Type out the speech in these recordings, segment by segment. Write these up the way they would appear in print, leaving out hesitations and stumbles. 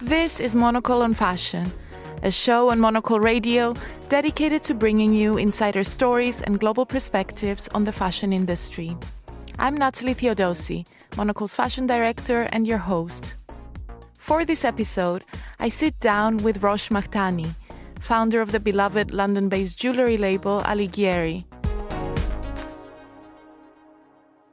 This is Monocle on Fashion, a show on Monocle Radio dedicated to bringing you insider stories and global perspectives on the fashion industry. I'm Natalie Theodosi, Monocle's fashion director and your host. For this episode, I sit down with Rosh Mahtani, founder of the beloved London-based jewellery label Alighieri.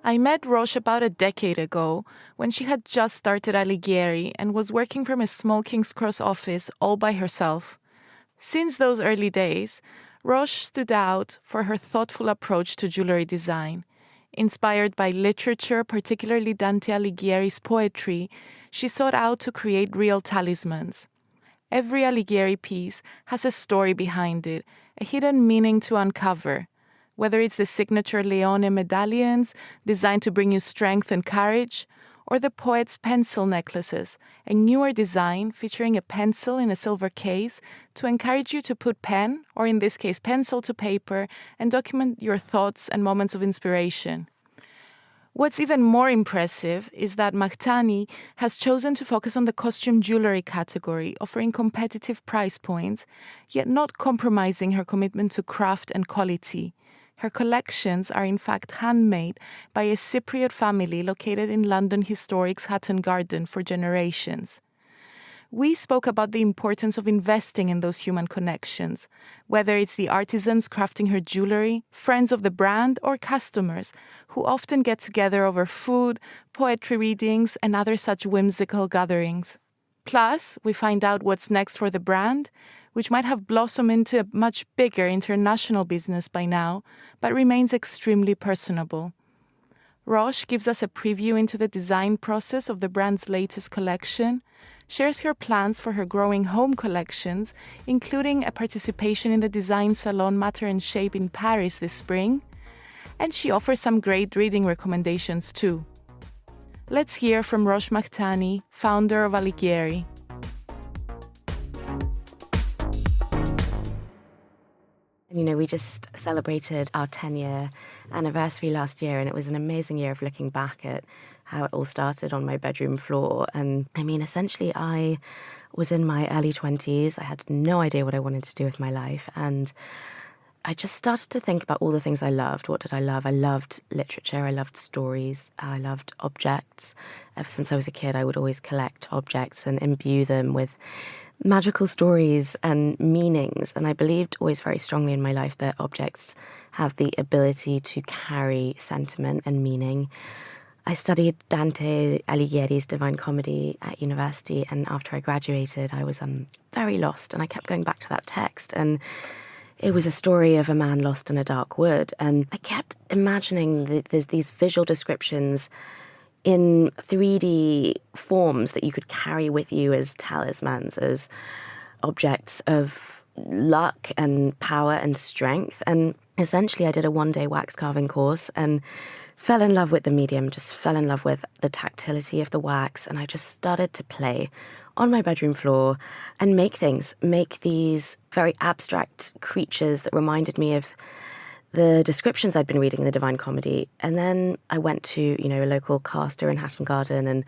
I met Rosh about a decade ago when she had just started Alighieri and was working from a small King's Cross office all by herself. Since those early days, Rosh stood out for her thoughtful approach to jewellery design. Inspired by literature, particularly Dante Alighieri's poetry, she sought out to create real talismans. Every Alighieri piece has a story behind it, a hidden meaning to uncover. Whether it's the signature Leone medallions designed to bring you strength and courage, or the poet's pencil necklaces, a newer design featuring a pencil in a silver case to encourage you to put pen, or in this case pencil, to paper and document your thoughts and moments of inspiration. What's even more impressive is that Mahtani has chosen to focus on the costume jewellery category, offering competitive price points, yet not compromising her commitment to craft and quality. Her collections are in fact handmade by a Cypriot family located in London Historic's Hatton Garden for generations. We spoke about the importance of investing in those human connections, whether it's the artisans crafting her jewellery, friends of the brand, or customers who often get together over food, poetry readings, and other such whimsical gatherings. Plus, we find out what's next for the brand, which might have blossomed into a much bigger international business by now, but remains extremely personable. Rosh gives us a preview into the design process of the brand's latest collection, shares her plans for her growing home collections, including a participation in the design salon Matter and Shape in Paris this spring, and she offers some great reading recommendations too. Let's hear from Rosh Mahtani, founder of Alighieri. We just celebrated our 10-year anniversary last year, and it was an amazing year of looking back at how it all started on my bedroom floor. And essentially, I was in my early 20s. I had no idea what I wanted to do with my life. And I just started to think about all the things I loved. What did I love? I loved literature. I loved stories. I loved objects. Ever since I was a kid, I would always collect objects and imbue them with magical stories and meanings. And I believed always very strongly in my life that objects have the ability to carry sentiment and meaning. I studied Dante Alighieri's Divine Comedy at university, and after I graduated, I was very lost, and I kept going back to that text. And it was a story of a man lost in a dark wood, and I kept imagining these visual descriptions in 3D forms that you could carry with you as talismans, as objects of luck and power and strength. And essentially I did a one-day wax carving course and fell in love with the medium, just fell in love with the tactility of the wax, and I just started to play on my bedroom floor and make these very abstract creatures that reminded me of the descriptions I'd been reading in the Divine Comedy. And then I went to, a local caster in Hatton Garden, and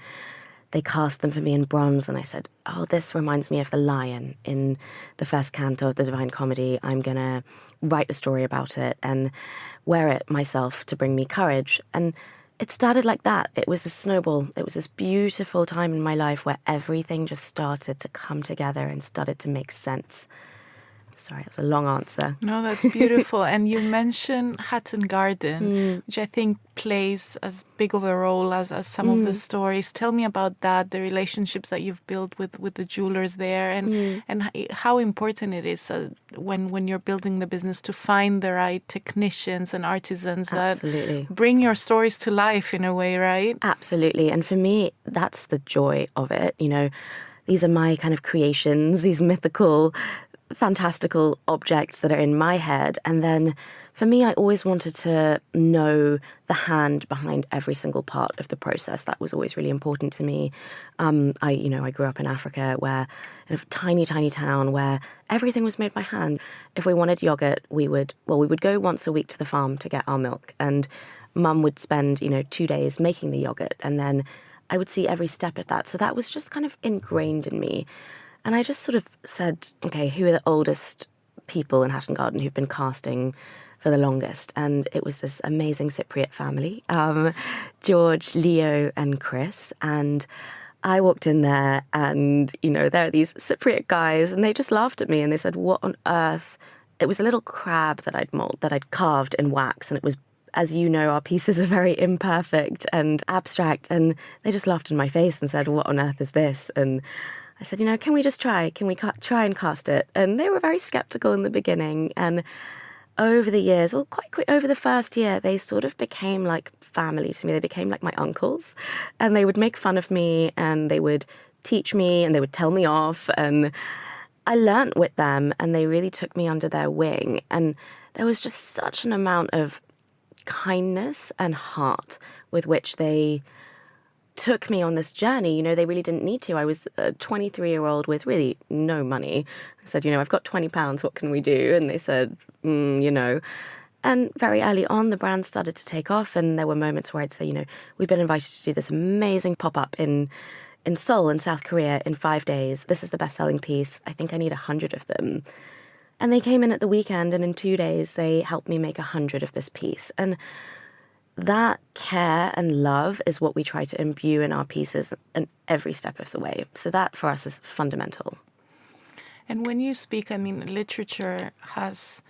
they cast them for me in bronze. And I said, oh, this reminds me of the lion in the first canto of the Divine Comedy. I'm going to write a story about it and wear it myself to bring me courage. And it started like that. It was a snowball. It was this beautiful time in my life where everything just started to come together and started to make sense. Sorry, that's a long answer. No, that's beautiful. And you mentioned Hatton Garden, which I think plays as big of a role as some of the stories. Tell me about that, the relationships that you've built with the jewelers there, and how important it is when you're building the business to find the right technicians and artisans that bring your stories to life in a way, right? Absolutely. And for me, that's the joy of it. These are my kind of creations, these mythical fantastical objects that are in my head. And then for me, I always wanted to know the hand behind every single part of the process. That was always really important to me. I grew up in Africa, where in a tiny, tiny town where everything was made by hand. If we wanted yogurt, we would go once a week to the farm to get our milk, and Mum would spend 2 days making the yogurt, and then I would see every step of that. So that was just kind of ingrained in me. And I just sort of said, okay, who are the oldest people in Hatton Garden who've been casting for the longest? And it was this amazing Cypriot family, George, Leo and Chris. And I walked in there and, there are these Cypriot guys, and they just laughed at me and they said, what on earth? It was a little crab that I'd carved in wax, and it was, as you know, our pieces are very imperfect and abstract. And they just laughed in my face and said, what on earth is this? And I said, can we just try? Can we try and cast it? And they were very skeptical in the beginning. And over the years, quite quick, over the first year, they sort of became like family to me. They became like my uncles. And they would make fun of me, and they would teach me, and they would tell me off. And I learnt with them, and they really took me under their wing. And there was just such an amount of kindness and heart with which they took me on this journey. They really didn't need to. I was a 23-year-old with really no money. I said, I've got £20, what can we do? And they said, And very early on, the brand started to take off, and there were moments where I'd say, we've been invited to do this amazing pop-up in Seoul in South Korea in 5 days. This is the best-selling piece. I think I need 100 of them. And they came in at the weekend, and in 2 days, they helped me make 100 of this piece. And that care and love is what we try to imbue in our pieces in every step of the way. So that, for us, is fundamental. And when you speak, literature has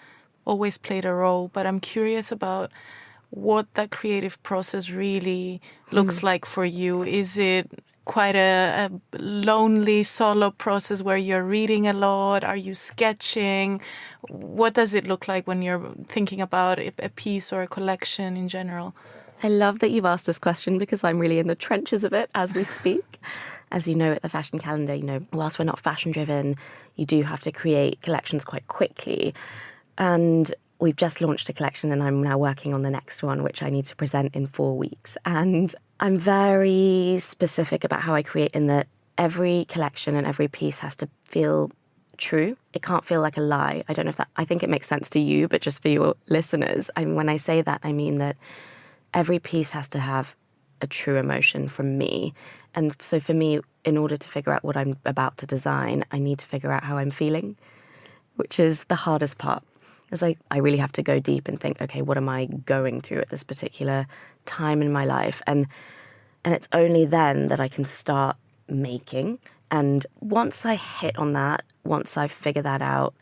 always played a role, but I'm curious about what that creative process really looks like for you. Is it quite a lonely solo process where you're reading a lot? Are you sketching? What does it look like when you're thinking about a piece or a collection in general? I love that you've asked this question, because I'm really in the trenches of it as we speak. As you know, at the fashion calendar, whilst we're not fashion driven, you do have to create collections quite quickly. And we've just launched a collection, and I'm now working on the next one, which I need to present in 4 weeks. And I'm very specific about how I create, in that every collection and every piece has to feel true. It can't feel like a lie. I don't know if I think it makes sense to you, but just for your listeners, when I say that, I mean that every piece has to have a true emotion from me. And so for me, in order to figure out what I'm about to design, I need to figure out how I'm feeling, which is the hardest part. Because I really have to go deep and think, okay, what am I going through at this particular time in my life? And it's only then that I can start making. And once I hit on that, once I figure that out,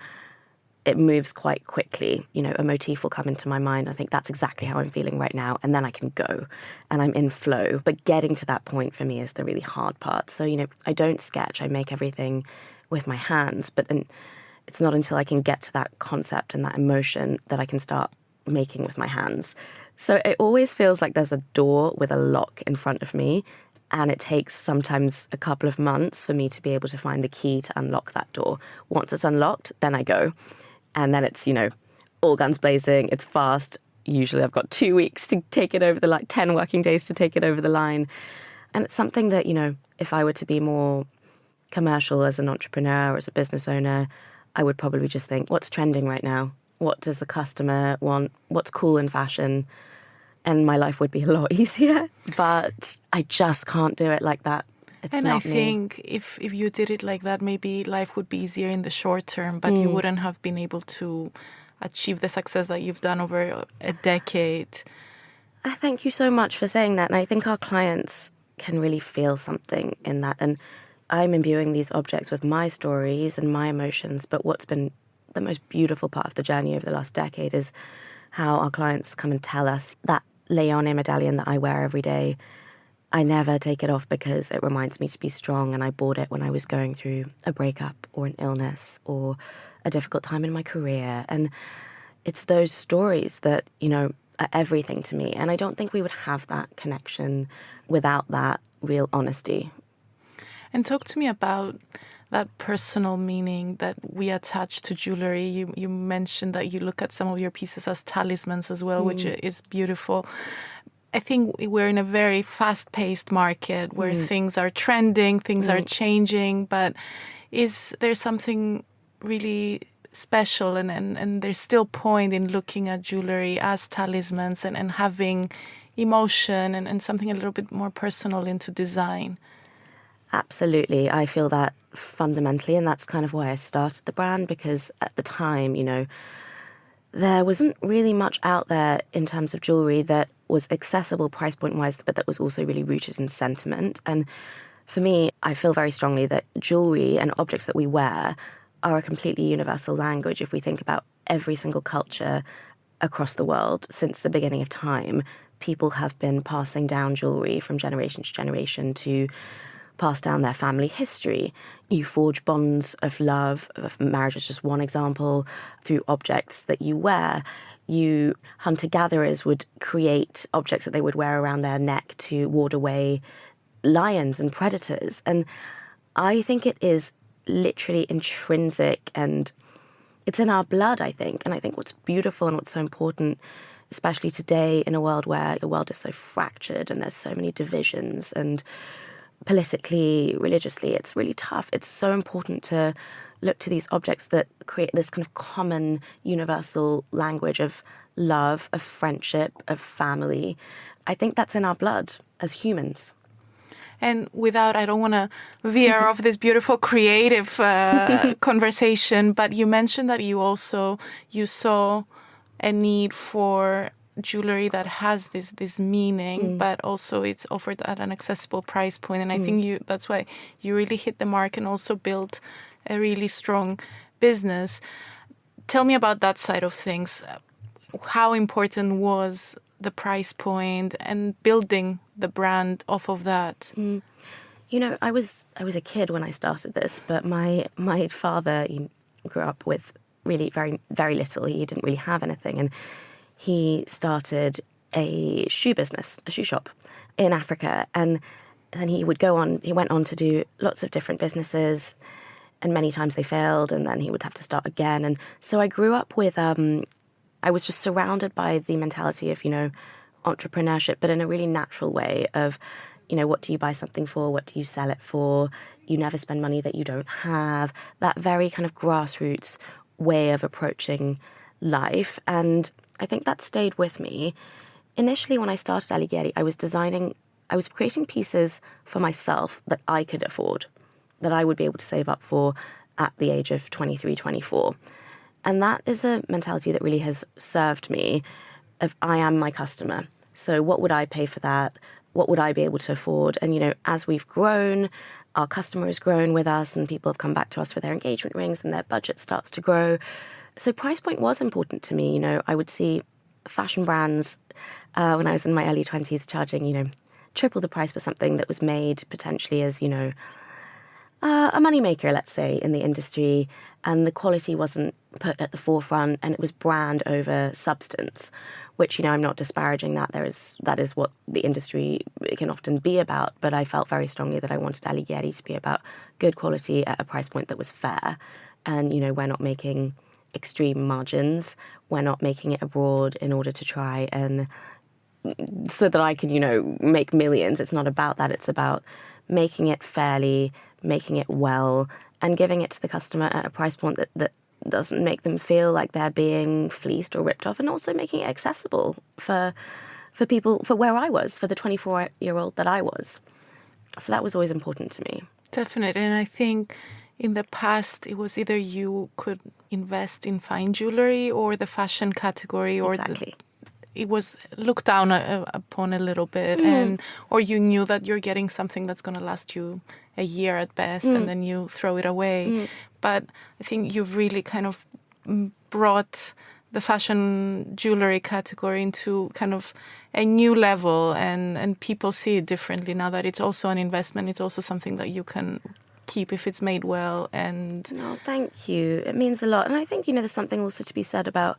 it moves quite quickly. A motif will come into my mind. I think that's exactly how I'm feeling right now. And then I can go and I'm in flow. But getting to that point for me is the really hard part. So, I don't sketch. I make everything with my hands. But it's not until I can get to that concept and that emotion that I can start making with my hands. So it always feels like there's a door with a lock in front of me, and it takes sometimes a couple of months for me to be able to find the key to unlock that door. Once it's unlocked, then I go. And then it's, all guns blazing, it's fast. Usually I've got 2 weeks to take it over the line, 10 working days to take it over the line. And it's something that, if I were to be more commercial as an entrepreneur or as a business owner, I would probably just think, what's trending right now? What does the customer want? What's cool in fashion? And my life would be a lot easier. But I just can't do it like that. It's and not I me. think if you did it like that, maybe life would be easier in the short term, but you wouldn't have been able to achieve the success that you've done over a decade. Thank you so much for saying that. And I think our clients can really feel something in that. And I'm imbuing these objects with my stories and my emotions, but what's been the most beautiful part of the journey over the last decade is how our clients come and tell us that Leone medallion that I wear every day, I never take it off because it reminds me to be strong, and I bought it when I was going through a breakup or an illness or a difficult time in my career. And it's those stories that, are everything to me. And I don't think we would have that connection without that real honesty. And talk to me about that personal meaning that we attach to jewelry. You mentioned that you look at some of your pieces as talismans as well, which is beautiful. I think we're in a very fast-paced market where things are trending, things are changing, but is there something really special and there's still point in looking at jewelry as talismans and having emotion and something a little bit more personal into design? Absolutely. I feel that fundamentally, and that's kind of why I started the brand, because at the time, there wasn't really much out there in terms of jewelry that was accessible price point wise, but that was also really rooted in sentiment. And for me, I feel very strongly that jewelry and objects that we wear are a completely universal language. If we think about every single culture across the world since the beginning of time, people have been passing down jewelry from generation to generation to pass down their family history. You forge bonds of love, of marriage is just one example, through objects that you wear. You hunter-gatherers would create objects that they would wear around their neck to ward away lions and predators. And I think it is literally intrinsic and it's in our blood, I think. And I think what's beautiful and what's so important, especially today in a world where the world is so fractured and there's so many divisions and politically, religiously, it's really tough. It's so important to look to these objects that create this kind of common universal language of love, of friendship, of family. I think that's in our blood as humans. And I don't want to veer off this beautiful creative conversation, but you mentioned that you saw a need for jewelry that has this meaning, but also it's offered at an accessible price point. And I think that's why you really hit the mark and also built a really strong business. Tell me about that side of things. How important was the price point and building the brand off of that? I was a kid when I started this, but my father, he grew up with really very, very little. He didn't really have anything. And he started a shoe business, a shoe shop in Africa. And then he went on to do lots of different businesses, and many times they failed, and then he would have to start again. And so I grew up with, I was just surrounded by the mentality of, entrepreneurship, but in a really natural way of, what do you buy something for? What do you sell it for? You never spend money that you don't have. That very kind of grassroots way of approaching life. And I think that stayed with me. Initially, when I started Alighieri, I was creating pieces for myself that I could afford, that I would be able to save up for at the age of 23, 24. And that is a mentality that really has served me of I am my customer. So what would I pay for that? What would I be able to afford? And, as we've grown, our customer has grown with us and people have come back to us for their engagement rings and their budget starts to grow. So price point was important to me. I would see fashion brands when I was in my early 20s charging, triple the price for something that was made potentially as, a moneymaker, let's say, in the industry. And the quality wasn't put at the forefront and it was brand over substance, which, I'm not disparaging that. That is what the industry can often be about. But I felt very strongly that I wanted Alighieri to be about good quality at a price point that was fair. And, we're not making extreme margins. We're not making it abroad in order to try and so that I can, make millions. It's not about that. It's about making it fairly, making it well, and giving it to the customer at a price point that doesn't make them feel like they're being fleeced or ripped off, and also making it accessible for people, for where I was, for the 24-year-old that I was. So that was always important to me. Definitely. And I think in the past, it was either you could invest in fine jewelry or the fashion category, or exactly. It was looked down upon a little bit, or you knew that you're getting something that's going to last you a year at best, and then you throw it away. But I think you've really kind of brought the fashion jewelry category into kind of a new level, and people see it differently now that it's also an investment. It's also something that you can keep if it's made well. And no, thank you. It means a lot. And I think, there's something also to be said about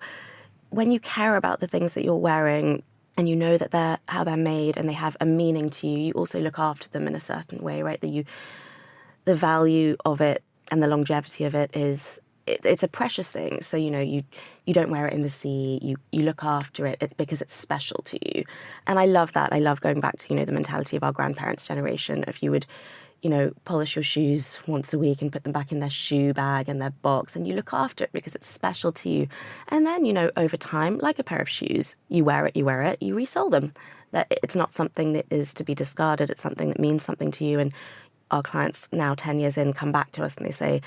when you care about the things that you're wearing and you know that how they're made and they have a meaning to you, you also look after them in a certain way, right? The value of it And the longevity of it is, it's a precious thing. So, you don't wear it in the sea. You look after it because it's special to you. And I love that. I love going back to, the mentality of our grandparents' generation. If you would, polish your shoes once a week and put them back in their shoe bag and their box, and you look after it because it's special to you. And then, over time, like a pair of shoes, you wear it, you resell them. That it's not something that is to be discarded. It's something that means something to you. And our clients now 10 years in come back to us and they say,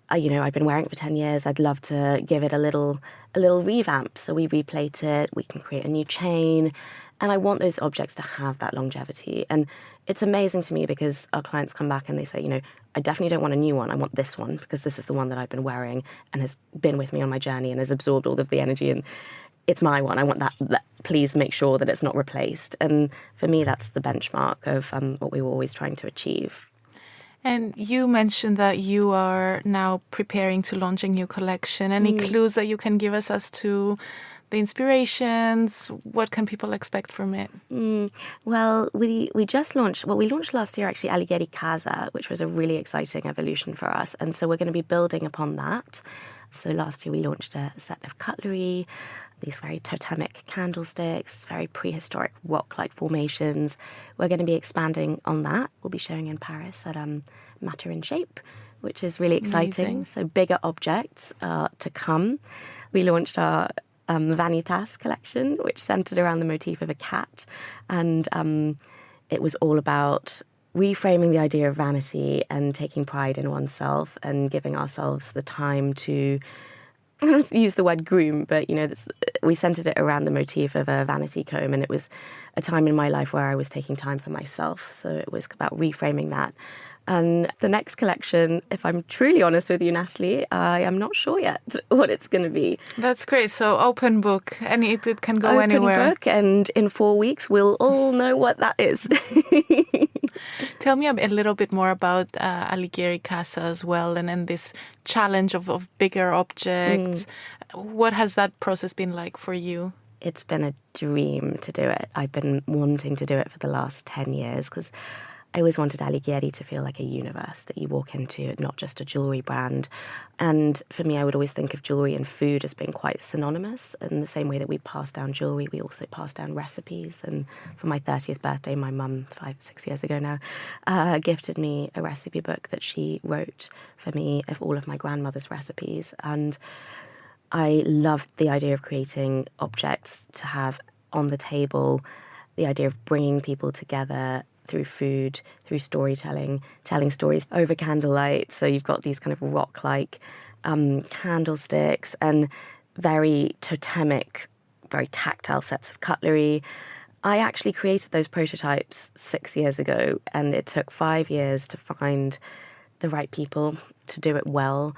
I've been wearing it for 10 years. I'd love to give it a little revamp. So we replate it. We can create a new chain. And I want those objects to have that longevity. And it's amazing to me because our clients come back and they say, I definitely don't want a new one. I want this one because this is the one that I've been wearing and has been with me on my journey and has absorbed all of the energy. And it's my one. I want that. Please make sure that it's not replaced. And for me, that's the benchmark of what we were always trying to achieve. And you mentioned that you are now preparing to launch a new collection. Any clues that you can give us as to the inspirations? What can people expect from it? Well, we launched last year actually Alighieri Casa, which was a really exciting evolution for us. And so we're going to be building upon that. So last year we launched a set of cutlery, these very totemic candlesticks, very prehistoric rock-like formations. We're going to be expanding on that. We'll be showing in Paris at Matter in Shape, which is really exciting. Amazing. So bigger objects to come. We launched our Vanitas collection, which centered around the motif of a cat. And it was all about reframing the idea of vanity and taking pride in oneself and giving ourselves the time to, I don't use the word groom, but, we centered it around the motif of a vanity comb. And it was a time in my life where I was taking time for myself. So it was about reframing that. And the next collection, if I'm truly honest with you, Natalie, I am not sure yet what it's going to be. That's great. So open book, and it can go anywhere. Open book, and in 4 weeks, we'll all know what that is. Tell me a little bit more about Alighieri Casa as well, and this challenge of bigger objects. What has that process been like for you? It's been a dream to do it. I've been wanting to do it for the last 10 years because I always wanted Alighieri to feel like a universe that you walk into, not just a jewellery brand. And for me, I would always think of jewellery and food as being quite synonymous. In the same way that we pass down jewellery, we also pass down recipes. And for my 30th birthday, my mum, 5-6 years ago now, gifted me a recipe book that she wrote for me of all of my grandmother's recipes. And I loved the idea of creating objects to have on the table, the idea of bringing people together through food, through storytelling, telling stories over candlelight. So you've got these kind of rock-like candlesticks and very totemic, very tactile sets of cutlery. I actually created those prototypes 6 years ago, and it took 5 years to find the right people to do it well,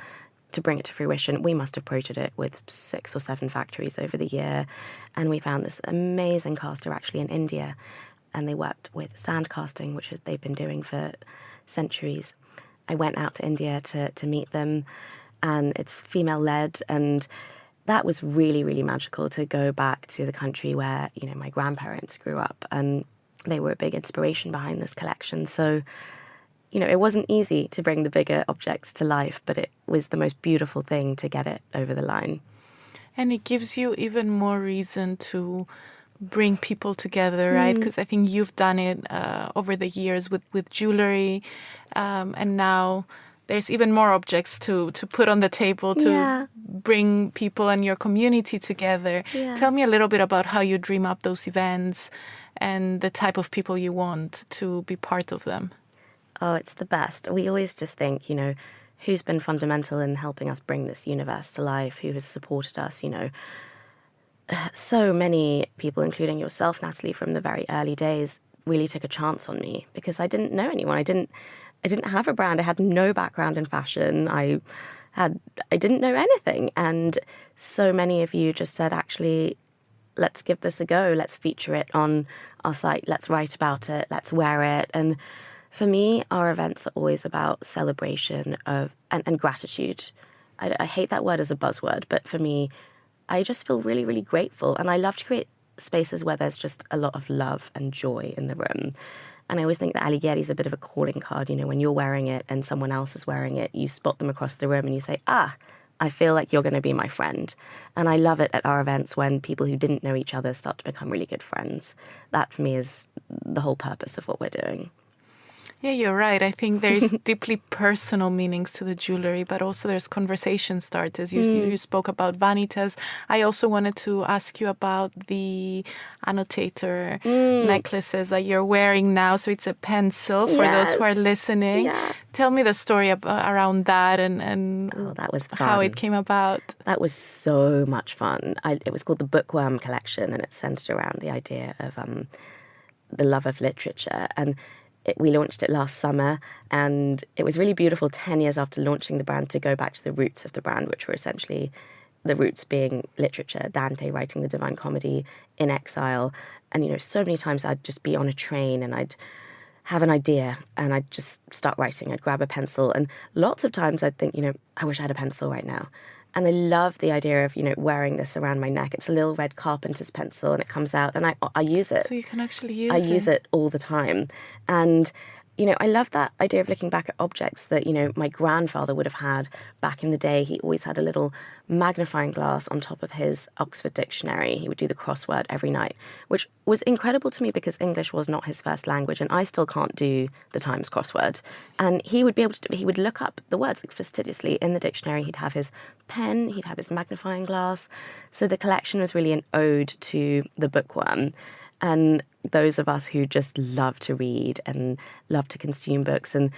to bring it to fruition. We must have prototyped it with 6 or 7 factories over the year, and we found this amazing caster actually in India. And they worked with sand casting, which they've been doing for centuries. I went out to India to meet them, and it's female-led, and that was really, really magical to go back to the country where, my grandparents grew up, and they were a big inspiration behind this collection. So, it wasn't easy to bring the bigger objects to life, but it was the most beautiful thing to get it over the line. And it gives you even more reason to bring people together, right? Because I think you've done it over the years with jewellery, and now there's even more objects to put on the table to bring people and your community together. Yeah. Tell me a little bit about how you dream up those events and the type of people you want to be part of them. Oh, it's the best. We always just think, who's been fundamental in helping us bring this universe to life, who has supported us, So many people, including yourself, Natalie, from the very early days, really took a chance on me because I didn't know anyone. I didn't have a brand. I had no background in fashion. I didn't know anything. And so many of you just said, actually, let's give this a go. Let's feature it on our site. Let's write about it. Let's wear it. And for me, our events are always about celebration of and gratitude. I hate that word as a buzzword, but for me, I just feel really, really grateful. And I love to create spaces where there's just a lot of love and joy in the room. And I always think that Alighieri is a bit of a calling card. You know, when you're wearing it and someone else is wearing it, you spot them across the room and you say, I feel like you're going to be my friend. And I love it at our events when people who didn't know each other start to become really good friends. That, for me, is the whole purpose of what we're doing. Yeah, you're right. I think there's deeply personal meanings to the jewellery, but also there's conversation starters. You spoke about vanitas. I also wanted to ask you about the annotator necklaces that you're wearing now. So it's a pencil for those who are listening. Yeah. Tell me the story around that and that was fun. How it came about. That was so much fun. It was called the Bookworm Collection, and it's centred around the idea of the love of literature. And we launched it last summer, and it was really beautiful 10 years after launching the brand to go back to the roots of the brand, which were essentially the roots being literature, Dante writing the Divine Comedy in exile. And, you know, so many times I'd just be on a train and I'd have an idea and I'd just start writing. I'd grab a pencil, and lots of times I'd think, you know, I wish I had a pencil right now. And I love the idea of, you know, wearing this around my neck. It's a little red carpenter's pencil, and it comes out, and I use it. So you can actually use it. I use it all the time. And, you know, I love that idea of looking back at objects that, you know, my grandfather would have had back in the day. He always had a little magnifying glass on top of his Oxford dictionary. He would do the crossword every night, which was incredible to me because English was not his first language, and I still can't do the Times crossword. And he would be able to, he would look up the words fastidiously in the dictionary. He'd have his pen, he'd have his magnifying glass. So the collection was really an ode to the bookworm. And those of us who just love to read and love to consume books, and,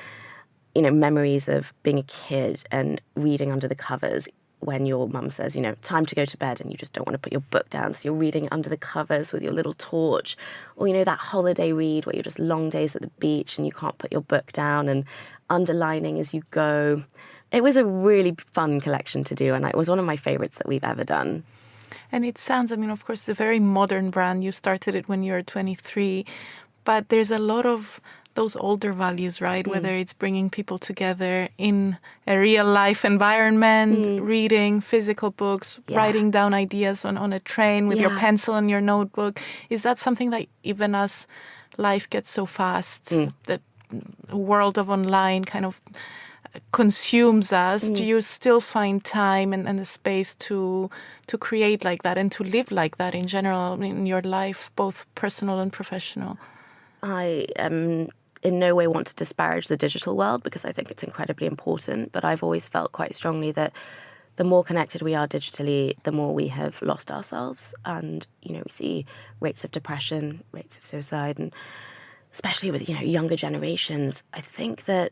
you know, memories of being a kid and reading under the covers when your mum says, you know, time to go to bed, and you just don't want to put your book down. So you're reading under the covers with your little torch. Or, you know, that holiday read where you're just long days at the beach and you can't put your book down and underlining as you go. It was a really fun collection to do, and it was one of my favourites that we've ever done. And it sounds, I mean, of course, it's a very modern brand. You started it when you were 23, but there's a lot of those older values, right? Whether it's bringing people together in a real life environment, reading physical books, writing down ideas on a train with your pencil and your notebook. Is that something that even as life gets so fast, the world of online kind of consumes us, do you still find time and the space to create like that and to live like that in general in your life, both personal and professional? I in no way want to disparage the digital world because I think it's incredibly important, but I've always felt quite strongly that the more connected we are digitally, the more we have lost ourselves. And, you know, we see rates of depression, rates of suicide, and especially with, you know, younger generations. I think that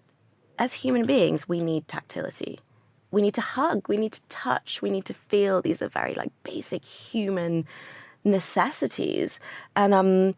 as human beings, we need tactility. We need to hug, we need to touch, we need to feel. These are very, like, basic human necessities. And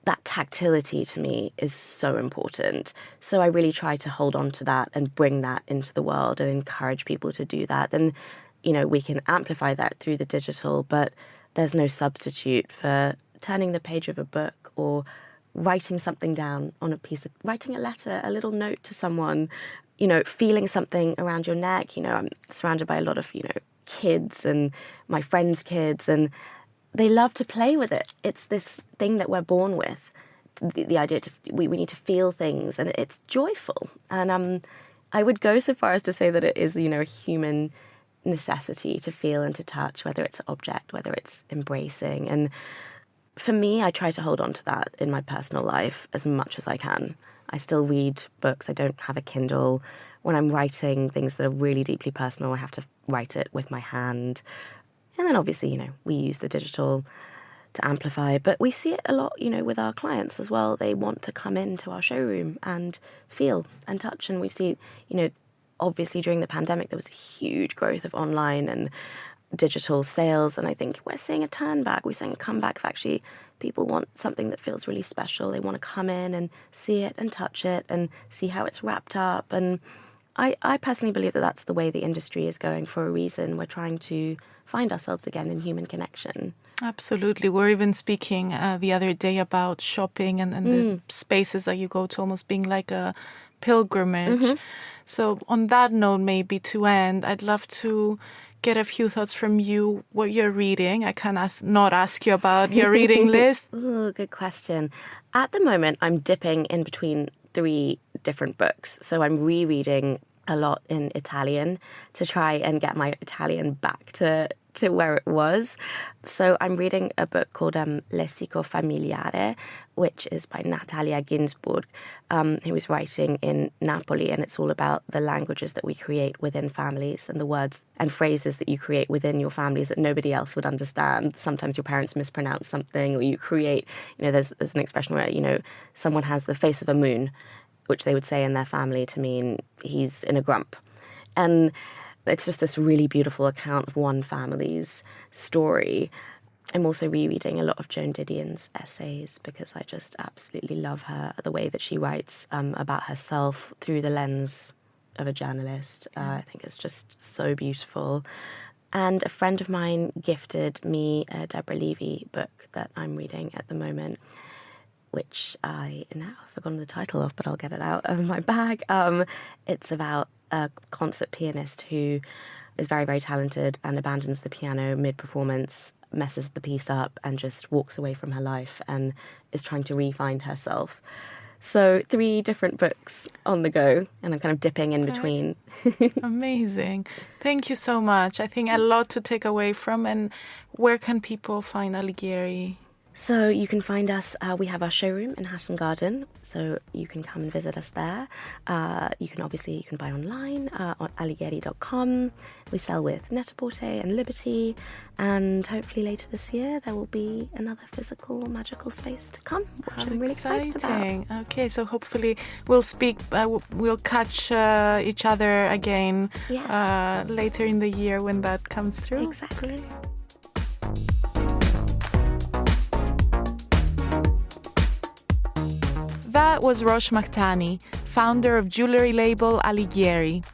that tactility to me is so important. So I really try to hold on to that and bring that into the world and encourage people to do that. And, you know, we can amplify that through the digital, but there's no substitute for turning the page of a book or writing something down on a piece of, writing a letter, a little note to someone, you know, feeling something around your neck. You know, I'm surrounded by a lot of, you know, kids and my friends' kids, and they love to play with it. It's this thing that we're born with, the idea we need to feel things, and it's joyful. And I would go so far as to say that it is, you know, a human necessity to feel and to touch, whether it's an object, whether it's embracing. And for me, I try to hold on to that in my personal life as much as I can. I still read books. I don't have a Kindle. When I'm writing things that are really deeply personal, I have to write it with my hand. And then obviously, you know, we use the digital to amplify. But we see it a lot, you know, with our clients as well. They want to come into our showroom and feel and touch. And we've seen, you know, obviously during the pandemic, there was a huge growth of online and digital sales. And I think we're seeing a turn back. We're seeing a comeback of actually people want something that feels really special. They want to come in and see it and touch it and see how it's wrapped up. And I personally believe that that's the way the industry is going for a reason. We're trying to find ourselves again in human connection. Absolutely. We're even speaking the other day about shopping and the spaces that you go to almost being like a pilgrimage. So on that note, maybe to end, I'd love to get a few thoughts from you, what you're reading. I can't not ask you about your reading list. Ooh, good question. At the moment, I'm dipping in between 3 different books. So I'm rereading a lot in Italian to try and get my Italian back to where it was. So I'm reading a book called Lessico Familiare, which is by Natalia Ginsburg, who is writing in Napoli, and it's all about the languages that we create within families and the words and phrases that you create within your families that nobody else would understand. Sometimes your parents mispronounce something, or you create, there's an expression where, someone has the face of a moon, which they would say in their family to mean he's in a grump. And it's just this really beautiful account of one family's story. I'm also rereading a lot of Joan Didion's essays because I just absolutely love her, the way that she writes about herself through the lens of a journalist. I think it's just so beautiful. And a friend of mine gifted me a Deborah Levy book that I'm reading at the moment, which I now have forgotten the title of, but I'll get it out of my bag. It's about a concert pianist who is very, very talented and abandons the piano mid-performance, messes the piece up, and just walks away from her life and is trying to re-find herself. So 3 different books on the go, and I'm kind of dipping in between. Amazing. Thank you so much. I think a lot to take away from. And where can people find Alighieri? So you can find us, we have our showroom in Hatton Garden, so you can come and visit us there. You can buy online on alighieri.com. We sell with Net-a-Porter and Liberty, and hopefully later this year there will be another physical magical space to come, which I'm really excited about. Okay, so hopefully we'll catch each other again later in the year when that comes through. Exactly. Great. That was Rosh Mahtani, founder of jewellery label Alighieri.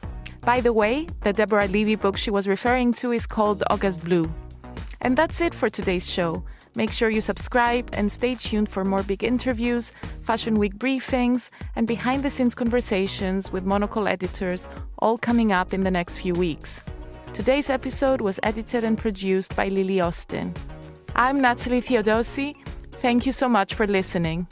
By the way, the Deborah Levy book she was referring to is called August Blue. And that's it for today's show. Make sure you subscribe and stay tuned for more big interviews, Fashion Week briefings, and behind-the-scenes conversations with Monocle editors, all coming up in the next few weeks. Today's episode was edited and produced by Lily Austin. I'm Natalie Theodosi. Thank you so much for listening.